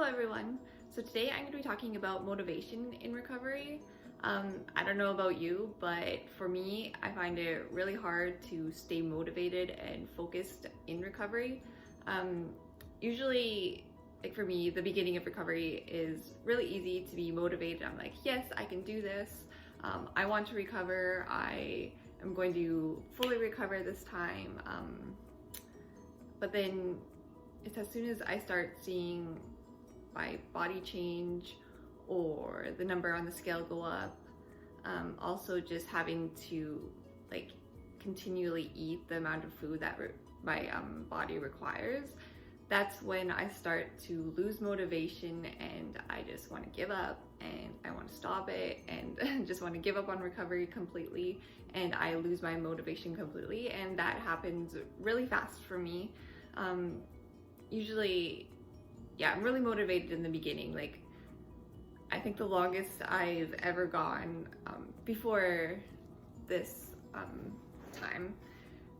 everyone. So today I'm going to be talking about motivation in recovery. I don't know about you, but for me, I find it really hard to stay motivated and focused in recovery. Usually, like for me, the beginning of recovery is really easy to be motivated. I'm like, yes, I can do this. I want to recover. I am going to fully recover this time. But then it's as soon as I start seeing my body change or the number on the scale go up, also just having to like continually eat the amount of food that my body requires, that's when I start to lose motivation and I just want to give up and I want to stop it and just want to give up on recovery completely, and I lose my motivation completely, and that happens really fast for me. Usually, yeah, I'm really motivated in the beginning. Like, I think the longest I've ever gone before this time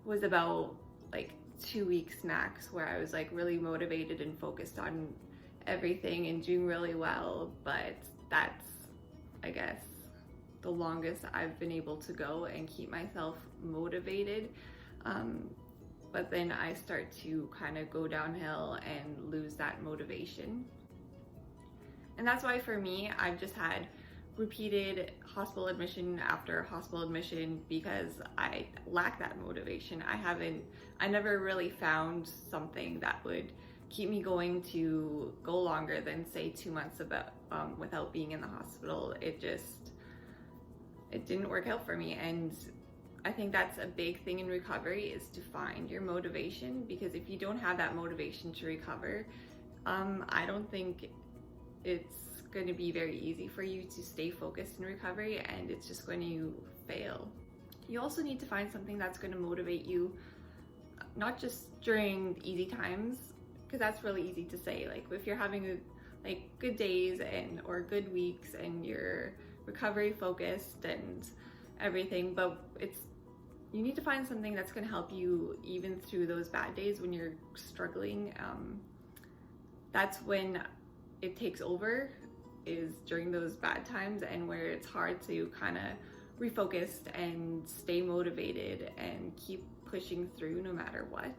was about like 2 weeks max, where I was like really motivated and focused on everything and doing really well. But that's, I guess, the longest I've been able to go and keep myself motivated. But then I start to kind of go downhill and lose that motivation. And that's why for me, I've just had repeated hospital admission after hospital admission because I lack that motivation. I never really found something that would keep me going to go longer than say 2 months without being in the hospital. It didn't work out for me. And I think that's a big thing in recovery, is to find your motivation, because if you don't have that motivation to recover, I don't think it's going to be very easy for you to stay focused in recovery, and it's just going to fail. You also need to find something that's going to motivate you, not just during easy times, because that's really easy to say. Like if you're having good days or good weeks and you're recovery focused and everything, but you need to find something that's going to help you even through those bad days when you're struggling. That's when it takes over, is during those bad times, and where it's hard to kind of refocus and stay motivated and keep pushing through no matter what.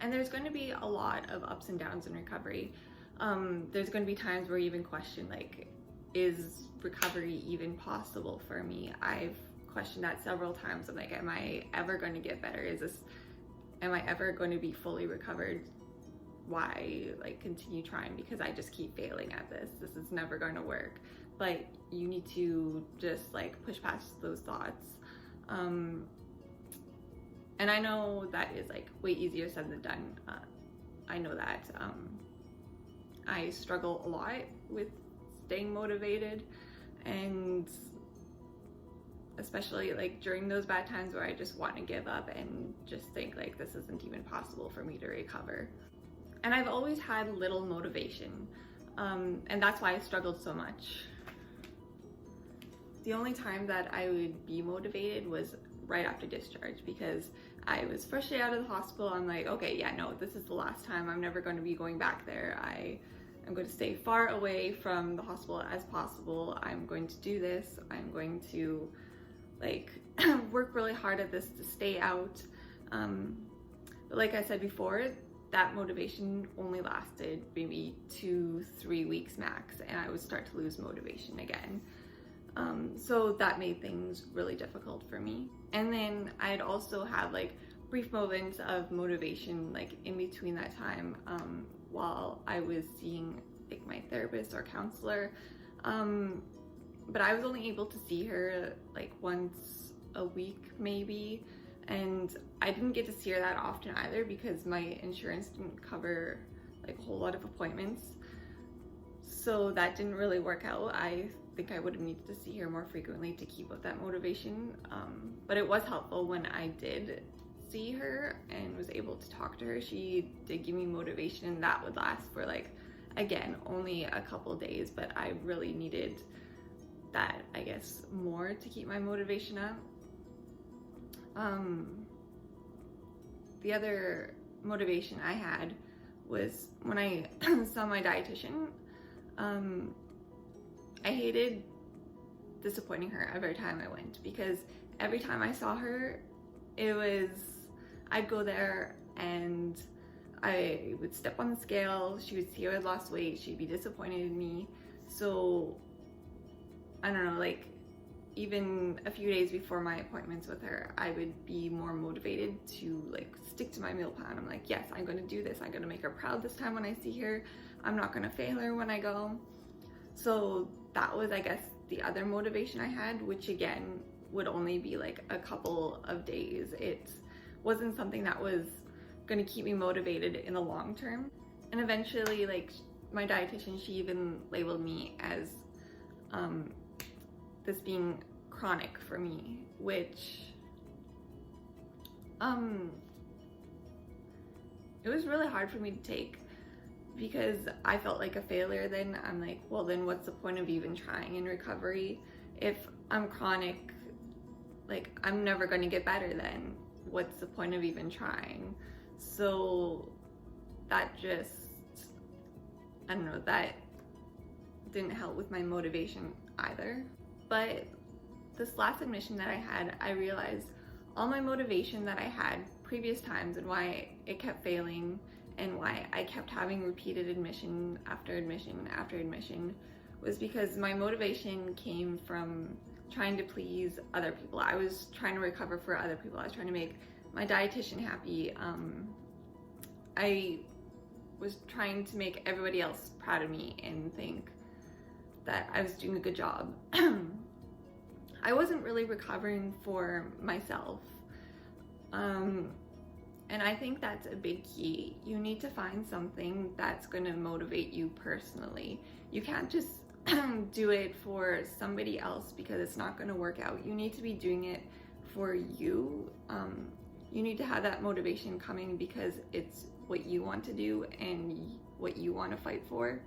And there's going to be a lot of ups and downs in recovery. There's going to be times where you even question, like, is recovery even possible for me? I've questioned that several times. I'm like, am I ever going to get better? Am I ever going to be fully recovered? Why continue trying? Because I just keep failing at this. This is never going to work. But you need to just push past those thoughts. And I know that is way easier said than done. I know that I struggle a lot with staying motivated, and especially during those bad times where I just want to give up and just think this isn't even possible for me to recover. And I've always had little motivation, and that's why I struggled so much. The only time that I would be motivated was right after discharge, because I was freshly out of the hospital. I'm like, okay, yeah, no, this is the last time. I'm never going to be going back there. I'm going to stay far away from the hospital as possible. I'm going to do this. I'm going to work really hard at this to stay out. But like I said before, that motivation only lasted maybe 2-3 weeks max, and I would start to lose motivation again. So that made things really difficult for me. And then I'd also have brief moments of motivation in between that time, while I was seeing my therapist or counselor. But I was only able to see her once a week maybe, and I didn't get to see her that often either because my insurance didn't cover a whole lot of appointments. So that didn't really work out. I think I would have needed to see her more frequently to keep up that motivation. But it was helpful when I did see her and was able to talk to her. She did give me motivation, and that would last for again, only a couple days, but I really needed that, I guess, more to keep my motivation up. The other motivation I had was when I saw my dietitian. I hated disappointing her every time I went, because every time I saw her, I'd go there and I would step on the scale, she would see I had lost weight, she'd be disappointed in me. So I don't know, like even a few days before my appointments with her, I would be more motivated to like stick to my meal plan. I'm like, yes, I'm gonna do this, I'm gonna make her proud this time when I see her, I'm not gonna fail her when I go. So that was, I guess, the other motivation I had, which again would only be like a couple of days. It wasn't something that was going to keep me motivated in the long term. And eventually, like, my dietitian, she even labeled me as this being chronic for me, which it was really hard for me to take, because I felt like a failure. Then I'm like, well, then what's the point of even trying in recovery? If I'm chronic, like, I'm never going to get better, then what's the point of even trying? So that just, I don't know, that didn't help with my motivation either. But this last admission that I had, I realized all my motivation that I had previous times and why it kept failing and why I kept having repeated admission after admission after admission was because my motivation came from trying to please other people. I was trying to recover for other people. I was trying to make my dietitian happy. I was trying to make everybody else proud of me and think that I was doing a good job. I wasn't really recovering for myself. And I think that's a big key. You need to find something that's going to motivate you personally. You can't just do it for somebody else because it's not going to work out. You need to be doing it for you. You need to have that motivation coming because it's what you want to do and what you want to fight for.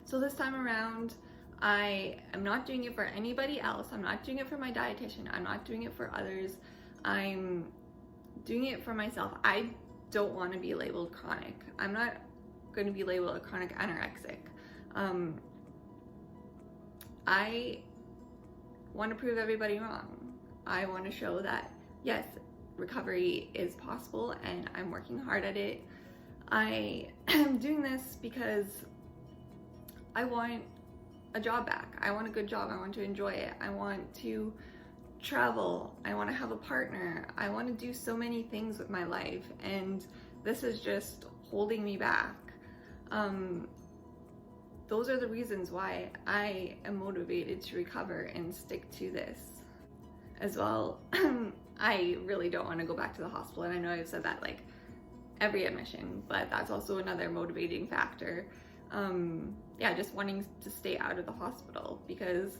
So this time around, I am not doing it for anybody else. I'm not doing it for my dietitian. I'm not doing it for others. I'm doing it for myself. I don't want to be labeled chronic. I'm not going to be labeled a chronic anorexic. I want to prove everybody wrong. I want to show that, yes, recovery is possible and I'm working hard at it. I am doing this because I want a job back. I want a good job. I want to enjoy it. I want to travel. I want to have a partner. I want to do so many things with my life, and this is just holding me back. Those are the reasons why I am motivated to recover and stick to this. As well, I really don't want to go back to the hospital, and I know I've said that like every admission, but that's also another motivating factor. Yeah, just wanting to stay out of the hospital, because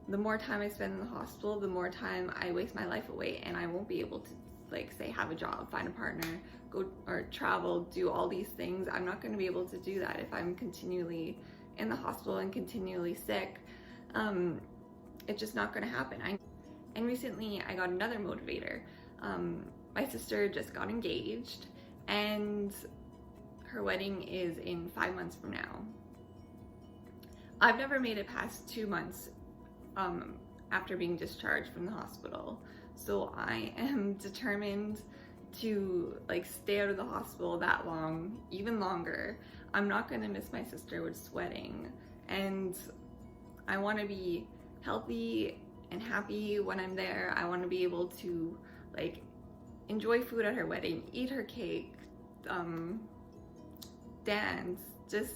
the more time I spend in the hospital, the more time I waste my life away, and I won't be able to, like, say, have a job, find a partner, go or travel, do all these things. I'm not going to be able to do that if I'm continually in the hospital and continually sick. It's just not going to happen. And recently I got another motivator. My sister just got engaged, and her wedding is in 5 months from now. I've never made it past 2 months after being discharged from the hospital. So I am determined to like stay out of the hospital that long, even longer. I'm not gonna miss my sister's wedding, and I want to be healthy and happy when I'm there. I want to be able to like enjoy food at her wedding, eat her cake, dance, just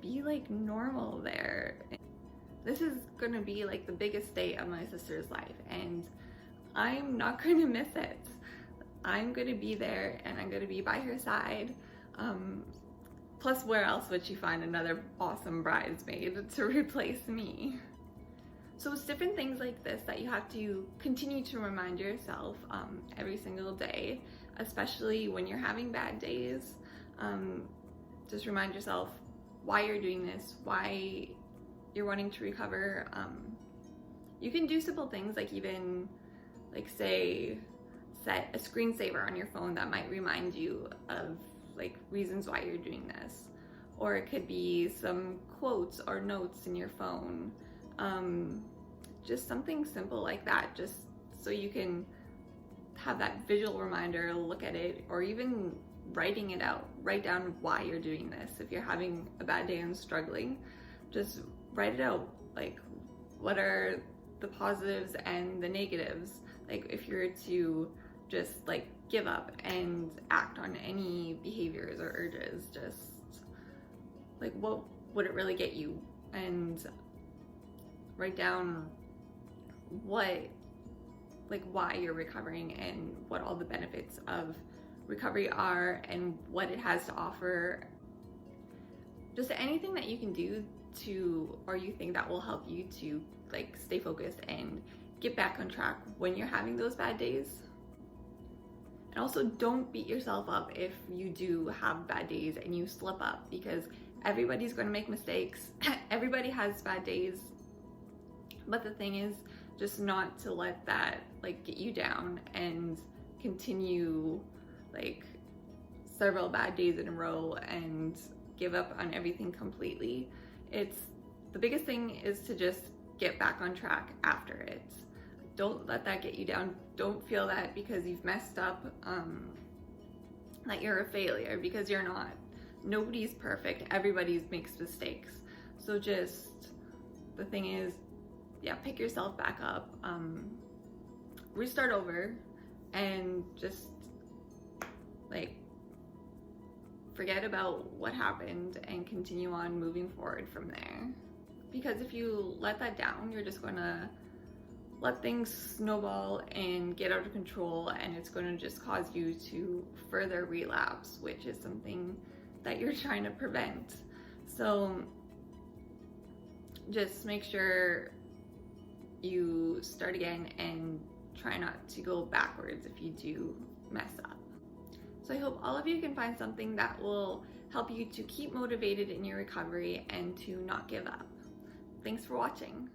be like normal there. This is gonna be like the biggest day of my sister's life, and I'm not gonna miss it. I'm gonna be there and I'm gonna be by her side. Plus, where else would she find another awesome bridesmaid to replace me? So it's different things like this that you have to continue to remind yourself every single day, especially when you're having bad days. Just remind yourself why you're doing this, why you're wanting to recover. You can do simple things like even like say set a screensaver on your phone that might remind you of like reasons why you're doing this. Or it could be some quotes or notes in your phone. Just something simple like that, just so you can have that visual reminder, look at it, or even writing it out. Write down why you're doing this. If you're having a bad day and struggling, just write it out. Like, what are the positives and the negatives? Like, if you're to just like give up and act on any behaviors or urges, just like, what would it really get you? And write down why you're recovering and what all the benefits of recovery are and what it has to offer. Just anything that you can do to, or you think that will help you to like stay focused and get back on track when you're having those bad days. And also, don't beat yourself up if you do have bad days and you slip up, because everybody's going to make mistakes. Everybody has bad days. But the thing is just not to let that like get you down and continue like several bad days in a row and give up on everything completely. It's the biggest thing is to just get back on track after it. Don't let that get you down. Don't feel that because you've messed up that you're a failure, because you're not. Nobody's perfect. Everybody makes mistakes. So just, the thing is, yeah, pick yourself back up, restart over, and just like forget about what happened and continue on moving forward from there. Because if you let that down, you're just gonna let things snowball and get out of control, and it's going to just cause you to further relapse, which is something that you're trying to prevent. So just make sure you start again and try not to go backwards if you do mess up. So I hope all of you can find something that will help you to keep motivated in your recovery and to not give up. Thanks for watching.